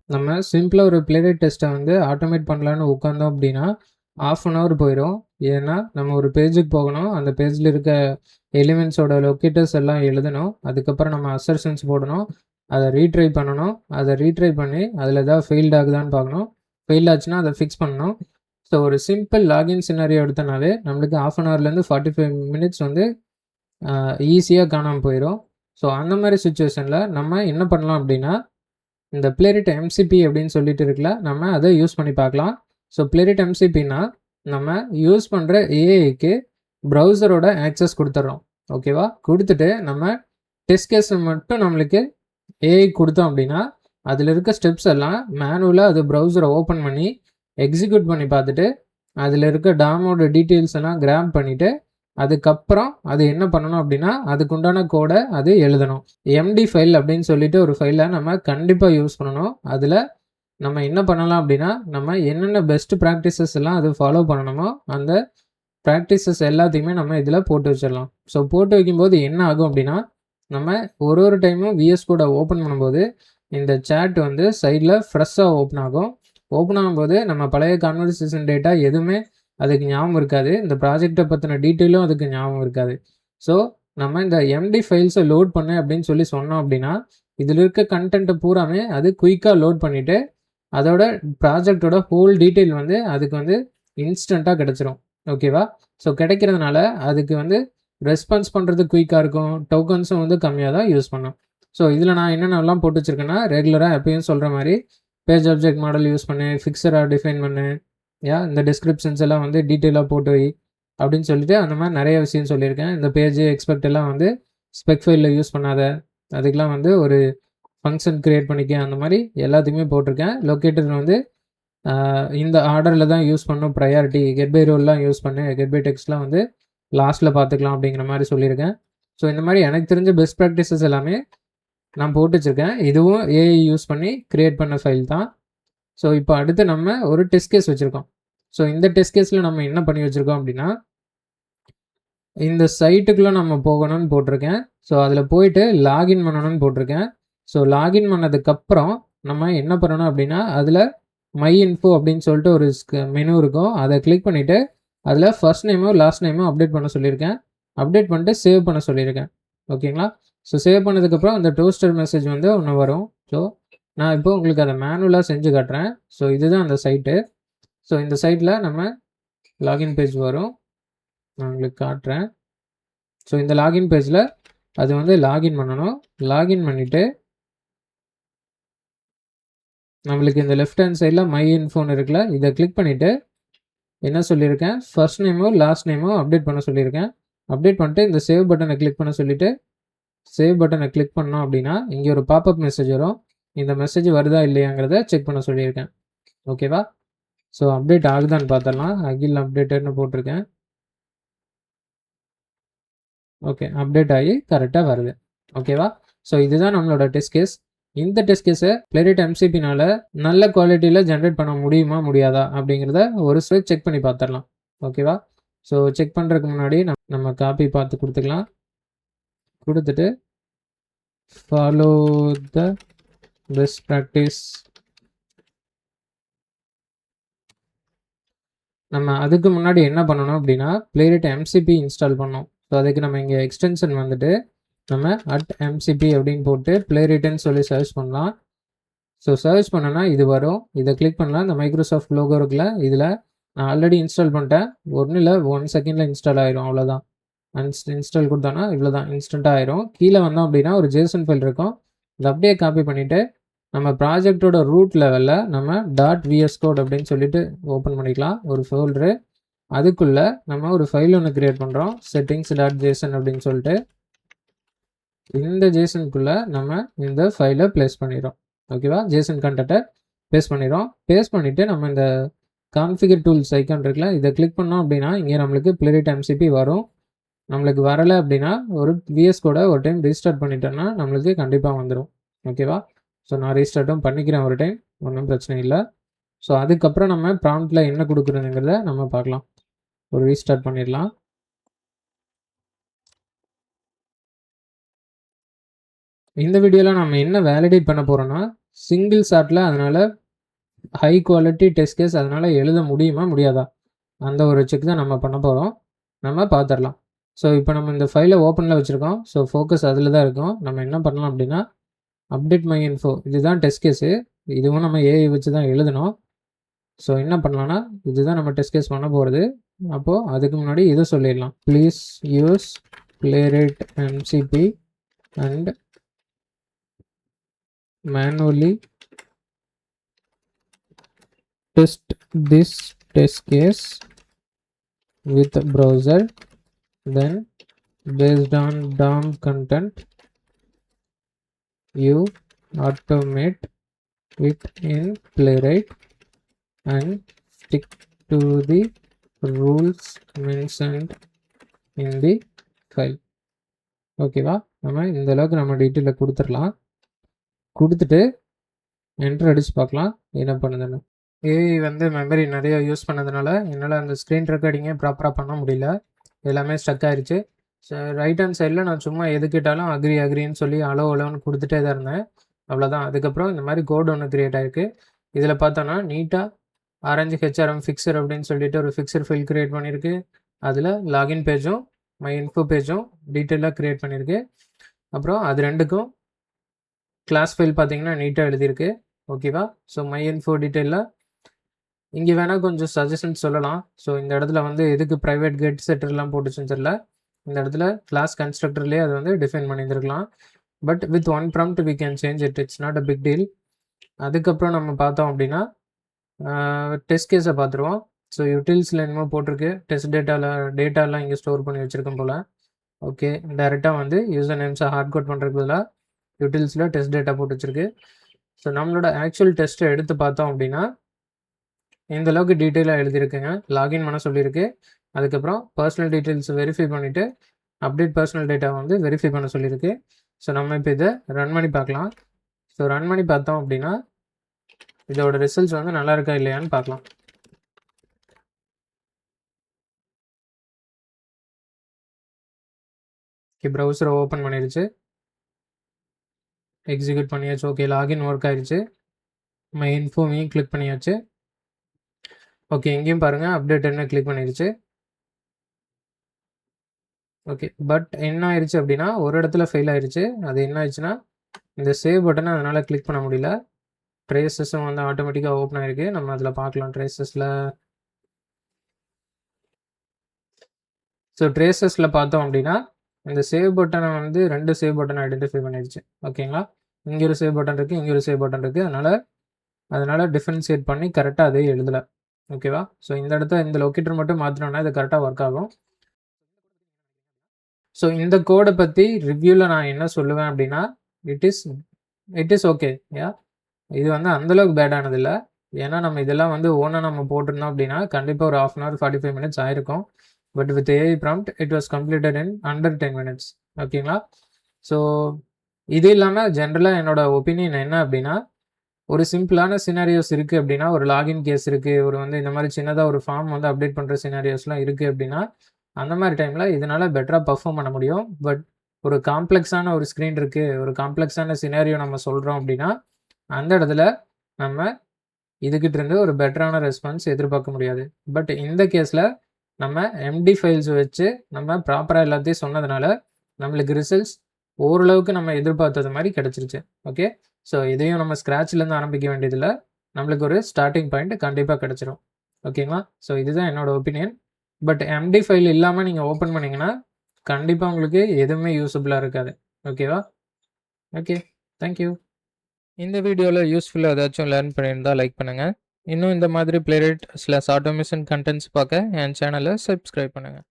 நம்ம சிம்பிளா ஒரு பிளேரைட் டெஸ்ட்டை வந்து ஆட்டோமேட் பண்ணலான்னு உட்காந்தோம் அப்படின்னா, 1/2 அன் ஹவர் போயிரும். ஏன்னா, நம்ம ஒரு பேஜுக்கு போகணும். அந்த பேஜ்ல இருக்க எலிமெண்ட்ஸோட லொக்கேட்டர்ஸ் எல்லாம் எழுதணும். அதுக்கப்புறம் நம்ம அசர்ஷன்ஸ் போடணும். அத ரீட்ரை பண்ணணும். அத ரீட்ரை பண்ணி அதில ஏதாவது ஃபெயில்ட் ஆகுதான்னு பார்க்கணும். ஃபெயில் ஆச்சுன்னா அத ஃபிக்ஸ் பண்ணணும். ஸோ ஒரு சிம்பிள் லாகின் சினாரியோ எடுத்தோம்னாவே நம்மளுக்கு 1/2 அன் ஹவர்லேருந்து 45 மினிட்ஸ் வந்து ஈஸியா காணாம போயிரும். ஸோ அந்த மாரி சிச்சுவேஷன்ல நம்ம என்ன பண்ணலாம் அப்படின்னா, இந்த பிளேரிட் எம்சிபி அப்படின்னு சொல்லிட்டு இருக்குல்ல, நம்ம அதை யூஸ் பண்ணி பார்க்கலாம். ஸோ பிளேரிட் எம்சிபின்னா, நம்ம யூஸ் பண்ணுற ஏஐக்கு ப்ரௌசரோட ஆக்சஸ் கொடுத்துட்றோம். ஓகேவா? கொடுத்துட்டு நம்ம டெஸ்ட் கேஸ் மட்டும் நம்மளுக்கு ஏஐ கொடுத்தோம் அப்படின்னா, அதில் இருக்க ஸ்டெப்ஸ் எல்லாம் மேனுவலாக அது ப்ரௌசரை ஓப்பன் பண்ணி எக்ஸிக்யூட் பண்ணி பார்த்துட்டு, அதில் இருக்க டாமோட டீட்டெயில்ஸ் எல்லாம் கிராப் பண்ணிவிட்டு, அதுக்கப்புறம் அது என்ன பண்ணணும் அப்படின்னா, அதுக்குண்டான கோடை அது எழுதணும். எம்டி ஃபைல் அப்படின்னு சொல்லிட்டு ஒரு ஃபைலை நம்ம கண்டிப்பாக யூஸ் பண்ணணும். அதில் நம்ம என்ன பண்ணலாம் அப்படின்னா, நம்ம என்னென்ன பெஸ்ட் ப்ராக்டிசஸ் எல்லாம் அது ஃபாலோ பண்ணணுமோ, அந்த ப்ராக்டிசஸ் எல்லாத்தையுமே நம்ம இதில் போட்டு வச்சிடலாம். ஸோ போட்டு வைக்கும்போது என்ன ஆகும் அப்படின்னா, நம்ம ஒரு டைமும் விஎஸ் கோடை ஓப்பன் பண்ணும்போது, இந்த சேட் வந்து சைடில் ஃப்ரெஷ்ஷாக ஓப்பன் ஆகும். ஓப்பன் ஆகும்போது நம்ம பழைய கான்வர்சேஷன் டேட்டா எதுவுமே அதுக்கு ஞாபகம் இருக்காது. இந்த ப்ராஜெக்ட்டை பற்றின டீட்டெயிலும் அதுக்கு ஞாபகம் இருக்காது. ஸோ நம்ம இந்த எம்டி ஃபைல்ஸை லோட் பண்ணு அப்படின்னு சொல்லி சொன்னோம் அப்படின்னா, இதில் இருக்க கண்டென்ட்டை பூராமே அது குயிக்காக லோட் பண்ணிவிட்டு, அதோட ப்ராஜெக்டோட ஹோல் டீட்டெயில் வந்து அதுக்கு வந்து இன்ஸ்டண்ட்டாக கிடச்சிரும். ஓகேவா? ஸோ கிடைக்கிறதுனால அதுக்கு வந்து ரெஸ்பான்ஸ் பண்ணுறது குயிக்காக இருக்கும். டோக்கன்ஸும் வந்து கம்மியாக தான் யூஸ் பண்ணும். ஸோ இதில் நான் என்னென்னலாம் போட்டு வச்சுருக்கேன்னா, ரெகுலராக எப்பயும் சொல்கிற மாதிரி பேஜ் ஆப்ஜெக்ட் மாடல் யூஸ் பண்ணு, ஃபிக்ஸராக டிஃபைன் பண்ணு, இந்த டிஸ்கிரிப்ஷன்ஸ் எல்லாம் வந்து டீட்டெயிலாக போட்டு வை அப்படின்னு சொல்லிட்டு அந்த மாதிரி நிறைய விஷயம் சொல்லியிருக்கேன். இந்த பேஜ் எக்ஸ்பெக்ட் எல்லாம் வந்து ஸ்பெக் ஃபைலில் யூஸ் பண்ணாத, அதுக்கெலாம் வந்து ஒரு ஃபங்க்ஷன் க்ரியேட் பண்ணிக்க, அந்த மாதிரி எல்லாத்தையுமே போட்டிருக்கேன். லொக்கேட்டர் வந்து இந்த ஆர்டரில் தான் யூஸ் பண்ணணும், ப்ரையாரிட்டி கெட் பை ரோல்லாம் யூஸ் பண்ணு, கெட் பை டெக்ஸ்ட்லாம் வந்து லாஸ்ட்டில் பார்த்துக்கலாம் அப்படிங்கிற மாதிரி சொல்லியிருக்கேன். ஸோ இந்த மாதிரி எனக்கு தெரிஞ்ச பெஸ்ட் ப்ராக்டிசஸ் எல்லாமே நான் போட்டு வச்சுருக்கேன். இதுவும் ஏஐ யூஸ் பண்ணி க்ரியேட் பண்ண ஃபைல் தான். ஸோ இப்போ அடுத்து நம்ம ஒரு டெஸ்ட் கேஸ் வச்சுருக்கோம். ஸோ இந்த டெஸ்ட் கேஸில் நம்ம என்ன பண்ணி வச்சுருக்கோம் அப்படின்னா, இந்த சைட்டுக்குள்ளே நம்ம போகணும்னு போட்டிருக்கேன். ஸோ அதில் போயிட்டு லாகின் பண்ணணும்னு போட்டிருக்கேன். ஸோ லாகின் பண்ணதுக்கப்புறம் நம்ம என்ன பண்ணணும் அப்படின்னா, அதில் மை இன்ஃபோ அப்படின்னு சொல்லிட்டு ஒரு மெனு இருக்கும். அதை கிளிக் பண்ணிவிட்டு அதில் ஃபர்ஸ்ட் நேமோ லாஸ்ட் நேமோ அப்டேட் பண்ண சொல்லியிருக்கேன். அப்டேட் பண்ணிட்டு சேவ் பண்ண சொல்லியிருக்கேன். ஓகேங்களா? ஸோ சேவ் பண்ணதுக்கப்புறம் அந்த டோஸ்டர் மெசேஜ் வந்து ஒன்று வரும். ஸோ நான் இப்போ உங்களுக்கு அதை மேனுவலாக செஞ்சு காட்டுறேன். ஸோ இதுதான் அந்த சைட்டு. ஸோ இந்த சைட்டில் நம்ம லாகின் பேஜ் வரும். நான் உங்களுக்கு காட்டுறேன். ஸோ இந்த லாகின் பேஜில் அது வந்து லாகின் பண்ணணும். லாகின் பண்ணிவிட்டு நம்மளுக்கு இந்த லெஃப்ட் ஹேண்ட் சைடில் மை இன்ஃபோன் இருக்குல்ல, இதை கிளிக் பண்ணிவிட்டு என்ன சொல்லியிருக்கேன், ஃபர்ஸ்ட் நேமோ லாஸ்ட் நேமோ அப்டேட் பண்ண சொல்லியிருக்கேன். அப்டேட் பண்ணிட்டு இந்த சேவ் பட்டனை கிளிக் பண்ண சொல்லிவிட்டு, சேவ் பட்டனை கிளிக் பண்ணோம் அப்படின்னா இங்கே ஒரு பாப்அப் மெசேஜ் வரும். இந்த மெசேஜ் வருதா இல்லையாங்கிறத செக் பண்ண சொல்லியிருக்கேன். ஓகேவா? ஸோ அப்டேட் ஆகுதான்னு பார்த்துடலாம். அகில் அப்டேட்டட்னு போட்டிருக்கேன். ஓகே, அப்டேட் ஆகி கரெக்டாக வருது. ஓகேவா? ஸோ இதுதான் நம்மளோட டெஸ்ட் கேஸ். இந்த டெஸ்ட் கேஸை பிளேரிட் எம்சிபினால நல்ல குவாலிட்டியில் ஜென்ரேட் பண்ண முடியுமா முடியாதா அப்படிங்கிறத ஒரு ஸ்டெப் செக் பண்ணி பார்த்துடலாம். ஓகேவா? ஸோ செக் பண்ணுறதுக்கு முன்னாடி நம்ம காப்பி பார்த்து கொடுத்துக்கலாம். கொடுத்துட்டு ஃபாலோ த பெஸ்ட் ப்ராக்டிஸ். நம்ம அதுக்கு முன்னாடி என்ன பண்ணணும் அப்படின்னா, பிளேரிட் எம்சிபி இன்ஸ்டால் பண்ணணும். ஸோ அதுக்கு நம்ம இங்கே எக்ஸ்டென்ஷன் வந்துட்டு நம்ம @mcp அப்படின்னு போட்டு பிளேரிட்னு சொல்லி சர்ச் பண்ணலாம். ஸோ சர்ச் பண்ணோன்னா இது வரும். இதை கிளிக் பண்ணலாம். இந்த மைக்ரோசாஃப்ட் லோகோ இருக்குல்ல, இதில் நான் ஆல்ரெடி இன்ஸ்டால் பண்ணிட்டேன். ஒன்றும் இல்லை, 1 செகண்டில் இன்ஸ்டால் ஆயிரும். அவ்வளோதான். இன்ஸ்டால் கொடுத்தோன்னா இவ்வளோ தான், இன்ஸ்டண்ட்டாக ஆயிரும். கீழே வந்தோம் அப்படின்னா ஒரு ஜேசன் ஃபைல் இருக்கும். இதை அப்படியே காப்பி பண்ணிவிட்டு நம்ம ப்ராஜெக்டோட ரூட் லெவலில் நம்ம .vs code அப்படின்னு சொல்லிட்டு ஓப்பன் பண்ணிக்கலாம் ஒரு ஃபோல்டரு. அதுக்குள்ளே நம்ம ஒரு ஃபைல் ஒன்று க்ரியேட் பண்ணுறோம், settings.json அப்படின்னு சொல்லிட்டு. இந்த ஜேசனுக்குள்ளே நம்ம இந்த ஃபைலை ப்ளேஸ் பண்ணிடுறோம். ஓகேவா? ஜேசன் கண்டென்ட்டை பேஸ்ட் பண்ணிடுறோம். பேஸ்ட் பண்ணிவிட்டு நம்ம இந்த கான்ஃபிகர் டூல்ஸ் ஐக்கான் இருக்குல்ல, இதை கிளிக் பண்ணோம் அப்படின்னா இங்கே நம்மளுக்கு பிளேரிட் எம்சிபி வரும். நம்மளுக்கு வரலை அப்படின்னா ஒரு விஎஸ் கோடை ஒரு டைம் ரீஸ்டார்ட் பண்ணிட்டோம்னா நம்மளுக்கு கண்டிப்பாக வந்துடும். ஓகேவா? ஸோ நான் ரீஸ்டார்ட்டும் பண்ணிக்கிறேன் ஒரு டைம், ஒன்றும் பிரச்சனை இல்லை. ஸோ அதுக்கப்புறம் நம்ம ப்ராம்ப்டில் என்ன கொடுக்குறதுங்கிறத நம்ம பார்க்கலாம். ஒரு ரீஸ்டார்ட் பண்ணிடலாம். இந்த வீடியோவில் நம்ம என்ன வேலிடேட் பண்ண போகிறோன்னா, சிங்கிள் ஷாட்டில் அதனால் ஹை குவாலிட்டி டெஸ்ட் கேஸ் அதனால் எழுத முடியுமா முடியாதா அந்த ஒரு செக் தான் நம்ம பண்ண போகிறோம். நம்ம பார்த்துடலாம். ஸோ இப்போ நம்ம இந்த ஃபைலை ஓப்பனில் வச்சுருக்கோம். ஸோ ஃபோக்கஸ் அதில் தான் இருக்கும். நம்ம என்ன பண்ணலாம் அப்படின்னா அப்டேட் மை இன்ஃபோ இதுதான் டெஸ்ட் கேஸு. இதுவும் நம்ம ஏஐ வச்சு தான் எழுதணும். ஸோ என்ன பண்ணலான்னா இதுதான் நம்ம டெஸ்ட் கேஸ் பண்ண போகிறது. அப்போது அதுக்கு முன்னாடி இதை சொல்லிடலாம். Please use playwright MCP and manually test this test case with browser, then based on DOM content you automate it in Playwright and stick to the rules mentioned in the file. ஓகேவா, நம்ம இந்த அளவுக்கு நம்ம டீட்டெயிலில் கொடுத்துடலாம். கொடுத்துட்டு enter அடிச்சு பார்க்கலாம் என்ன பண்ணுதுன்னு. ஏஐ வந்து மெமரி நிறைய யூஸ் பண்ணதுனால என்னால் அந்த ஸ்க்ரீன் ரெக்கார்டிங்கே ப்ராப்பராக பண்ண முடியல. எல்லாமே ஸ்டக் ஆயிடுச்சு. ரைட் ஹேண்ட் சைடில் நான் சும்மா எது கேட்டாலும் அக்ரின்னு சொல்லி அலோன்னு கொடுத்துட்டே தான் இருந்தேன். அவ்வளோதான். அதுக்கப்புறம் இந்த மாதிரி கோட் ஒன்று க்ரியேட் ஆகிருக்கு. இதில் பார்த்தோன்னா நீட்டாக ஆரஞ்சு ஹெச்ஆர்எம் ஃபிக்சர் அப்படின்னு சொல்லிட்டு ஒரு ஃபிக்சர் ஃபைல் க்ரியேட் பண்ணியிருக்கு. அதில் லாகின் பேஜும் மை இன்ஃபோ பேஜும் டீட்டெயிலாக க்ரியேட் பண்ணியிருக்கு. அப்புறம் அது ரெண்டுக்கும் கிளாஸ் ஃபைல் பார்த்தீங்கன்னா நீட்டாக எழுதியிருக்கு. ஓகேவா. ஸோ மை இன்ஃபோ டீட்டெயிலில் இங்கே வேணால் கொஞ்சம் சஜஷன்ஸ் சொல்லலாம். ஸோ இந்த இடத்துல வந்து எதுக்கு ப்ரைவேட் கெட் செட்டர்லாம் போட்டுச்சுன்னு தெரியல. இந்த இடத்துல கிளாஸ் கன்ஸ்ட்ரக்டர்லேயே அது வந்து டிஃபைன் பண்ணியிருந்துருக்கலாம். But with one prompt we can change it. It's not a big deal. அதுக்கப்புறம் நம்ம பார்த்தோம் அப்படின்னா டெஸ்ட் கேஸை பார்த்துருவோம். ஸோ யூட்டில்ஸில் என்னமோ போட்டிருக்கு. டெஸ்ட் டேட்டாலாம் இங்கே ஸ்டோர் பண்ணி வச்சுருக்கோம் போல். ஓகே, டைரெக்டாக வந்து யூசர் நேம்ஸை ஹார்ட் கோட் பண்ணுறதுக்கு பதிலாக யூட்டில்ஸில் டெஸ்ட் டேட்டா போட்டு வச்சுருக்கு. ஸோ நம்மளோட ஆக்சுவல் டெஸ்ட்டை எடுத்து பார்த்தோம் அப்படின்னா இந்த அளவுக்கு டீட்டெயிலாக எழுதியிருக்குங்க. லாகின் பண்ண சொல்லியிருக்கு. அதுக்கப்புறம் பர்சனல் டீட்டெயில்ஸ் வெரிஃபை பண்ணிவிட்டு அப்டேட் பர்சனல் டேட்டா வந்து வெரிஃபை பண்ண சொல்லியிருக்கு. ஸோ நம்ம இப்போ இதை ரன் பண்ணி பார்க்கலாம். ஸோ ரன் பண்ணி பார்த்தோம் அப்படின்னா இதோட ரிசல்ட்ஸ் வந்து நல்லா இருக்கா இல்லையான்னு பார்க்கலாம். ஓகே, ப்ரௌசரை ஓப்பன் பண்ணிடுச்சு. எக்ஸிக்யூட் பண்ணியாச்சு. ஓகே, லாகின் ஒர்க் ஆயிடுச்சு. மை இன்ஃபோமையும் கிளிக் பண்ணியாச்சு. ஓகே, எங்கேயும் பாருங்கள் அப்டேட் என்ன கிளிக் பண்ணிடுச்சு. ஓகே, பட் என்ன ஆயிடுச்சு அப்படின்னா ஒரு இடத்துல ஃபெயில் ஆயிடுச்சு. அது என்ன ஆயிடுச்சுன்னா இந்த சேவ் பட்டனை அதனால் கிளிக் பண்ண முடியல. ட்ரேசஸும் வந்து ஆட்டோமேட்டிக்காக ஓப்பன் ஆகிருக்கு. நம்ம அதில் பார்க்கலாம் ட்ரேசஸில். ஸோ ட்ரேசஸில் பார்த்தோம் அப்படின்னா இந்த சேவ் பட்டனை வந்து 2 சேவ் பட்டனை ஐடென்டிஃபை பண்ணிடுச்சு. ஓகேங்களா, இங்கே ஒரு சேவ் பட்டன் இருக்குது, இங்கே ஒரு சேவ் பட்டன் இருக்குது. அதனால் டிஃப்ரென்ஷியேட் பண்ணி கரெக்டாக அதே எழுதலை. ஓகேவா. ஸோ இந்த இடத்த இந்த லொக்கேட்டர் மட்டும் மாற்றினோன்னா இது கரெக்டாக ஒர்க் ஆகும். ஸோ இந்த கோடை பற்றி ரிவ்யூவில் நான் என்ன சொல்லுவேன் அப்படின்னா இட் இஸ் ஓகே. இது வந்து அந்தளவுக்கு பேடானது இல்லை. ஏன்னா நம்ம இதெல்லாம் வந்து ஓனாக நம்ம போட்டிருந்தோம் அப்படின்னா கண்டிப்பாக ஒரு 1/2 hour 45 minutes ஆயிருக்கும். But with AI prompt it was completed in under 10 minutes. ஓகேங்களா. ஸோ இது இல்லாமல் ஜென்ரலாக என்னோட ஒப்பீனியன் என்ன அப்படின்னா ஒரு சிம்பிளான சினாரியோஸ் இருக்குது அப்படின்னா ஒரு லாகின் கேஸ் இருக்குது, ஒரு வந்து இந்த மாதிரி சின்னதாக ஒரு ஃபார்ம் வந்து அப்டேட் பண்ணுற சினாரியோஸ்லாம் இருக்குது அப்படின்னா அந்த மாதிரி டைமில் இதனால் பெட்டராக பர்ஃபார்ம் பண்ண முடியும். பட் ஒரு காம்ப்ளெக்ஸான ஒரு ஸ்க்ரீன் இருக்குது, ஒரு காம்ப்ளெக்ஸான சினாரியோ நம்ம சொல்கிறோம் அப்படின்னா அந்த இடத்துல நம்ம இதுக்கிட்டேருந்து ஒரு பெட்டரான ரெஸ்பான்ஸ் எதிர்பார்க்க முடியாது. பட் இந்த கேஸில் நம்ம எம்டி ஃபைல்ஸ் வச்சு நம்ம ப்ராப்பராக எல்லாத்தையும் சொன்னதுனால நம்மளுக்கு ரிசல்ட்ஸ் ஓரளவுக்கு நம்ம எதிர்பார்த்தது மாதிரி கிடச்சிருச்சு. ஓகே, ஸோ இதையும் நம்ம ஸ்க்ராட்ச்லேருந்து ஆரம்பிக்க வேண்டியதில்லை. நம்மளுக்கு ஒரு ஸ்டார்டிங் பாயிண்ட் கண்டிப்பாக கிடச்சிரும். ஓகேங்களா. ஸோ இதுதான் என்னோட ஒப்பீனியன். பட் எம்டி ஃபைல் இல்லாமல் நீங்கள் ஓப்பன் பண்ணிங்கன்னா கண்டிப்பாக உங்களுக்கு எதுவுமே யூஸபுளாக இருக்காது. ஓகேவா. Okay, thank you. இந்த வீடியோவில் யூஸ்ஃபுல்லாக ஏதாச்சும் லேர்ன் பண்ணியிருந்தால் லைக் பண்ணுங்கள். இன்னும் இந்த மாதிரி playwright/automation கண்டென்ட்ஸ் பார்க்க என் சேனலை சப்ஸ்கிரைப் பண்ணுங்கள்.